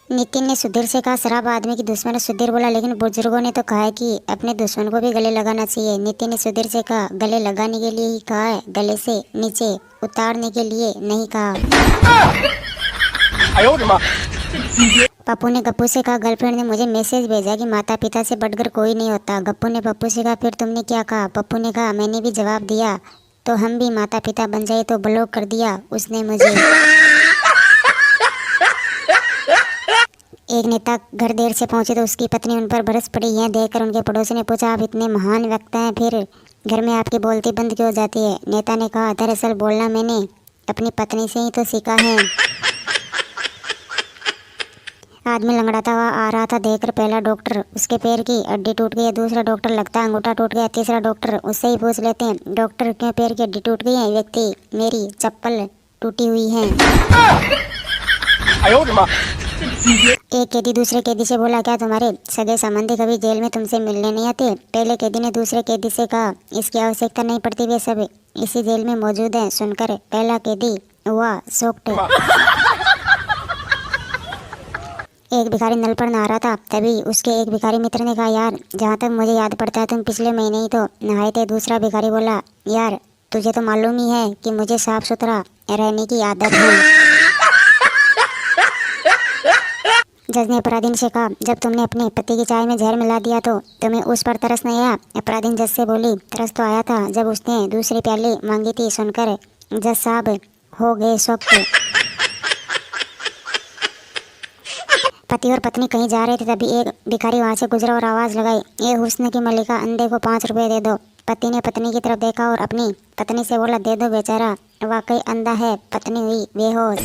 नितिन ने सुधीर से कहा, शराब आदमी की दुश्मन है। सुधीर बोला, लेकिन बुजुर्गों ने तो कहा है कि अपने दुश्मन को भी गले लगाना चाहिए। नितिन ने सुधीर से कहा, गले लगाने के लिए ही कहा है, गले से नीचे उतारने के लिए नहीं कहा। पप्पू ने गप्पू से कहा, गर्लफ्रेंड ने मुझे मैसेज भेजा कि माता पिता से बढ़कर कोई नहीं होता। गप्पू ने पप्पू से कहा, फिर तुमने क्या कहा? पप्पू ने कहा, मैंने भी जवाब दिया तो हम भी माता पिता बन जाए, तो ब्लॉक कर दिया उसने मुझे। एक नेता घर देर से पहुंचे तो उसकी पत्नी उन पर बरस पड़ी। यह देखकर उनके पड़ोसी ने पूछा, आप इतने महान वक्ता हैं, फिर घर में आपकी बोलती बंद क्यों हो जाती है? नेता ने कहा, दरअसल बोलना मैंने अपनी पत्नी से ही तो सीखा है। आदमी लंगड़ाता हुआ आ रहा था, देखकर पहला डॉक्टर उसके पैर की हड्डी टूट गई है, दूसरा डॉक्टर लगता है अंगूठा टूट गया, तीसरा डॉक्टर उससे ही पूछ लेते हैं, डॉक्टर क्यों पैर की हड्डी टूट गई है? व्यक्ति, मेरी चप्पल टूटी हुई है। एक कैदी दूसरे कैदी से बोला, क्या तुम्हारे सगे संबंधी कभी जेल में तुमसे मिलने नहीं आते? पहले कैदी ने दूसरे कैदी से कहा, इसकी आवश्यकता नहीं पड़ती, वे सब इसी जेल में मौजूद हैं। सुनकर पहला कैदी हुआ शॉक्ड। एक भिखारी नल पर नहा रहा था, तभी उसके एक भिखारी मित्र ने कहा, यार जहाँ तक मुझे याद पड़ता है तुम पिछले महीने ही तो नहाए थे। दूसरा भिखारी बोला, यार तुझे तो मालूम ही है कि मुझे साफ सुथरा रहने की आदत है। जज ने अपराधी से कहा, जब तुमने अपने पति की चाय में जहर मिला दिया तो तुम्हें उस पर तरस नहीं आया? अपराधी जज से बोली, तरस तो आया था जब उसने दूसरी प्याली मांगी थी। सुनकर जज साहब हो गए शॉक्ड। पति और पत्नी कहीं जा रहे थे, तभी एक भिखारी वहां से गुजरा और आवाज लगाई, ये हुस्न की मलिका, अंधे को 5 रुपए दे दो। पति ने पत्नी की तरफ देखा और अपनी पत्नी से बोला, दे दो, बेचारा वाकई अंधा है। पत्नी हुई बेहोश।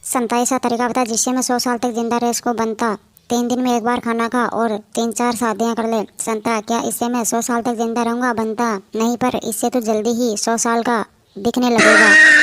संता ऐसा तरीका बता जिससे मैं 100 साल तक जिंदा रह सकूं। बनता, 3 दिन में एक बार खाना खा और 3-4 शादियां कर ले। संता, क्या इससे मैं 100 साल तक जिंदा रहूंगा? बनता, नहीं, पर इससे तो जल्दी ही 100 साल का दिखने लगेगा।